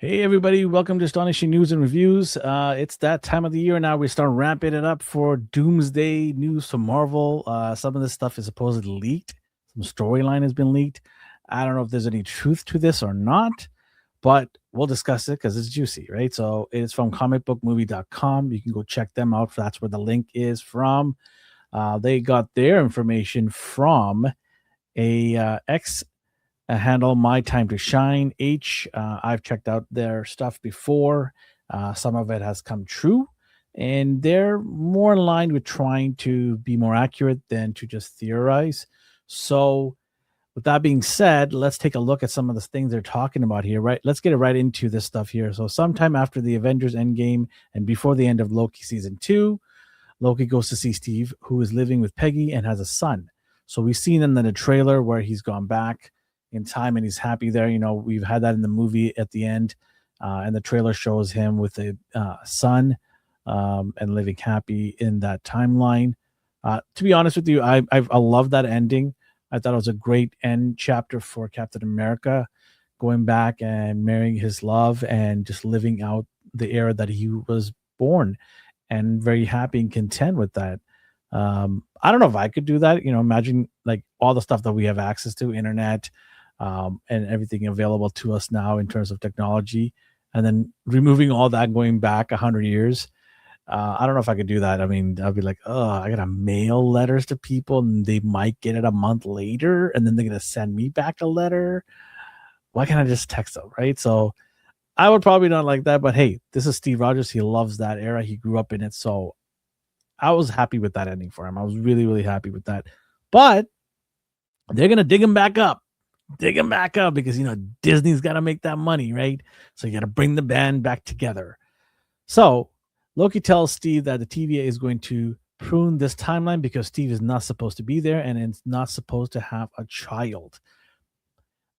Hey everybody, welcome to Astonishing News and Reviews. It's that time of the year now. We start ramping it up for Doomsday news from Marvel. Some of this stuff is supposedly leaked. Some storyline has been leaked. I don't know if there's any truth to this or not, but we'll discuss it because it's juicy, right? So it's from comicbookmovie.com. You can go check them out. That's where the link is from. They got their information from a ex handle My Time to Shine H. I've checked out their stuff before. Some of it has come true, and they're more in line with trying to be more accurate than to just theorize. So, with that being said, let's take a look at some of the things they're talking about here, right? Let's get it right into this stuff here. So, sometime after the Avengers Endgame and before the end of Loki season 2, Loki goes to see Steve, who is living with Peggy and has a son. So we've seen in the trailer where he's gone back in time and he's happy there. You know, we've had that in the movie at the end, and the trailer shows him with a son and living happy in that timeline. To be honest with you, I love that ending. I thought it was a great end chapter for Captain America, going back and marrying his love and just living out the era that he was born, and very happy and content with that. I don't know if I could do that. You know, imagine like all the stuff that we have access to, internet, and everything available to us now in terms of technology, and then removing all that, going back 100 years. I don't know if I could do that. I mean, I'd be like, oh, I gotta mail letters to people, and they might get it a month later, and then they're gonna send me back a letter. Why can't I just text them, right? So I would probably not like that, but hey, this is Steve Rogers. He loves that era. He grew up in it. So I was happy with that ending for him. I was really, really happy with that. But they're going to dig him back up because, you know, Disney's got to make that money, right? So you got to bring the band back together. So Loki tells Steve that the TVA is going to prune this timeline because Steve is not supposed to be there and it's not supposed to have a child.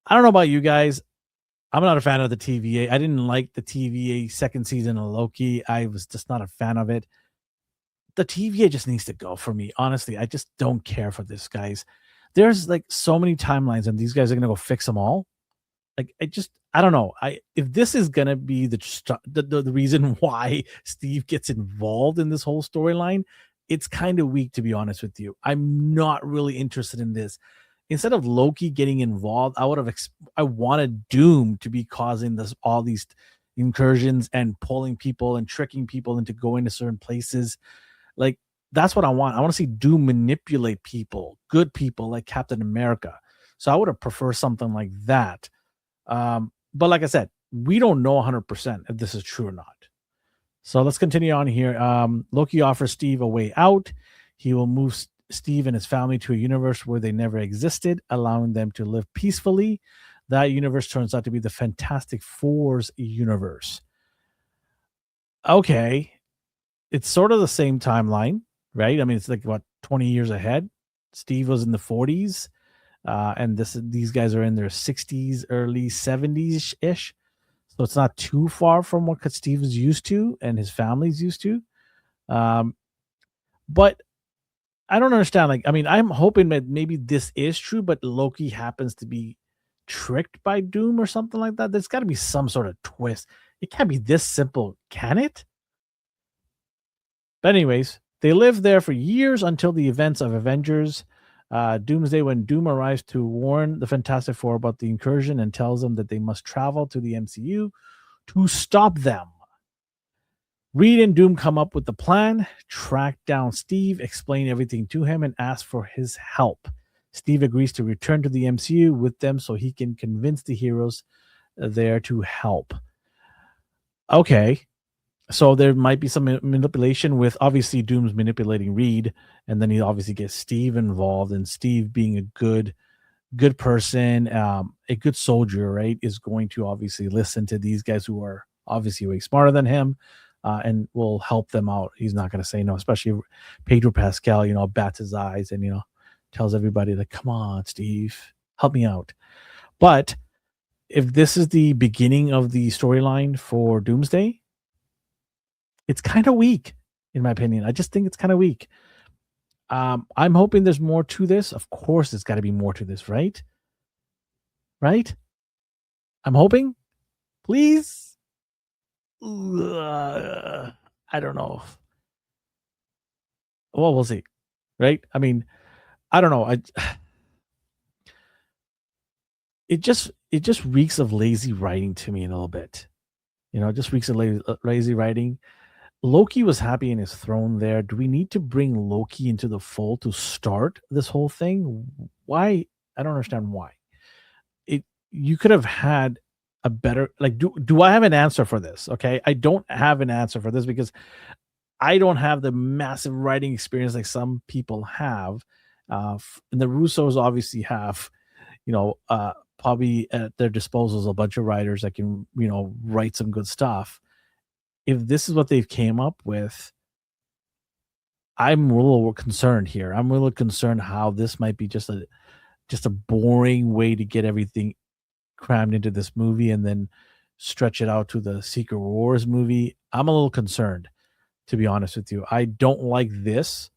I don't know about you guys. I'm not a fan of the TVA. I didn't like the TVA second season of Loki. I was just not a fan of it. The TVA just needs to go for me. Honestly, I just don't care for this, guys. There's like so many timelines, and these guys are gonna go fix them all. Like, I don't know. If this is gonna be the reason why Steve gets involved in this whole storyline, it's kind of weak, to be honest with you. I'm not really interested in this. Instead of Loki getting involved, I wanted Doom to be causing all these incursions and pulling people and tricking people into going to certain places. Like, that's what I want. I want to see Doom manipulate people, good people like Captain America. So I would have preferred something like that. But like I said, we don't know 100% if this is true or not. So let's continue on here. Loki offers Steve a way out. He will move Steve and his family to a universe where they never existed, allowing them to live peacefully. That universe turns out to be the Fantastic Four's universe. Okay. It's sort of the same timeline, right? I mean, it's like, what, 20 years ahead? Steve was in the 40s, and these guys are in their 60s, early 70s ish. So it's not too far from what Steve is used to and his family's used to. But I don't understand. Like, I mean, I'm hoping that maybe this is true, but Loki happens to be tricked by Doom or something like that. There's got to be some sort of twist. It can't be this simple, can it? But anyways, they live there for years until the events of Avengers Doomsday, when Doom arrives to warn the Fantastic Four about the incursion and tells them that they must travel to the MCU to stop them. Reed and Doom come up with the plan, track down Steve, explain everything to him, and ask for his help. Steve agrees to return to the MCU with them so he can convince the heroes there to help. Okay, so there might be some manipulation with, obviously, Doom's manipulating Reed, and then he obviously gets Steve involved, and Steve, being a good person, a good soldier, right, is going to obviously listen to these guys who are obviously way smarter than him, and will help them out. He's not going to say no, especially Pedro Pascal, bats his eyes and, tells everybody, like, come on, Steve, help me out. But if this is the beginning of the storyline for Doomsday, it's kind of weak, in my opinion. I just think it's kind of weak. I'm hoping there's more to this. Of course, there's got to be more to this, right? Right? I'm hoping. Please. I don't know. Well, we'll see, right? I mean, I don't know. It just reeks of lazy writing to me a little bit. It just reeks of lazy writing. Loki was happy in his throne there. Do we need to bring Loki into the fold to start this whole thing? Why? I don't understand why. It You could have had a better, like, do I have an answer for this? Okay. I don't have an answer for this because I don't have the massive writing experience like some people have. And the Russos obviously have, probably at their disposals a bunch of writers that can, write some good stuff. If this is what they've came up with, I'm a little concerned here. I'm a little concerned how this might be just a boring way to get everything crammed into this movie and then stretch it out to the Secret Wars movie. I'm a little concerned, to be honest with you. I don't like this.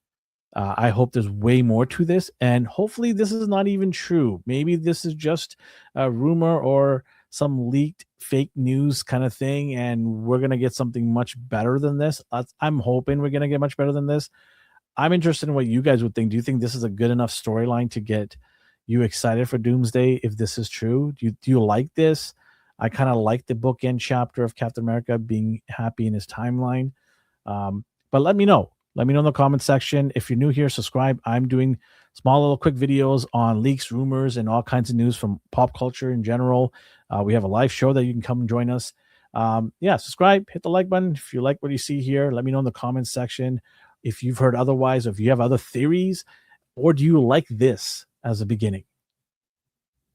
I hope there's way more to this, and hopefully, this is not even true. Maybe this is just a rumor or some leaked fake news kind of thing, and we're gonna get something much better than this. I'm hoping we're gonna get much better than this. I'm interested in what you guys would think. Do you think this is a good enough storyline to get you excited for Doomsday? If this is true, do you like this? I kind of like the bookend chapter of Captain America being happy in his timeline. But let me know. Let me know in the comment section. If you're new here, subscribe. I'm doing small little quick videos on leaks, rumors, and all kinds of news from pop culture in general. We have a live show that you can come and join us. Yeah, subscribe, hit the like button. If you like what you see here, let me know in the comments section if you've heard otherwise, or if you have other theories, or do you like this as a beginning?